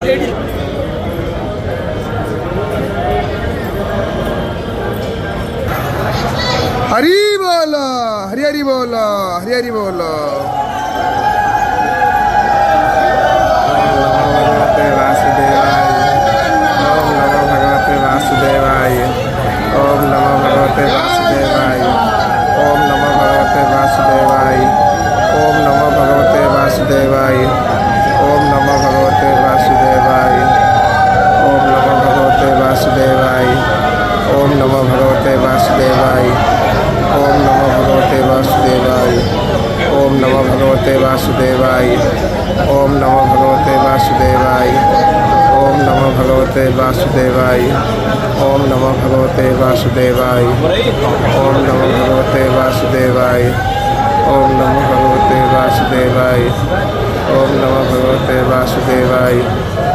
हरी बोलो, हरी हरी बोलो, हरी हरी बोलो। ओम नमो भगवते वासुदेवाय। ओम नमो भगवते वासुदेवाय। ओम नमो भगवते वासुदेवाय। ओम नमो भगवते वासुदेवाय। ओम नमो भगवते वासुदेवाय। ओम नमो भगवते वासुदेवाय। ओम नमो भगवते वासुदेवाय। ओम नमो भगवते वासुदेवाय। ओम नमो भगवते वासुदेवाय। ओम नमो भगवते वासुदेवाय। ओम नमो भगवते वासुदेवाय। ओम नमो भगवते वासुदेवाय। ओम नमो भगवते वासुदेवाय। ओम नमो भगवते वासुदेवाय।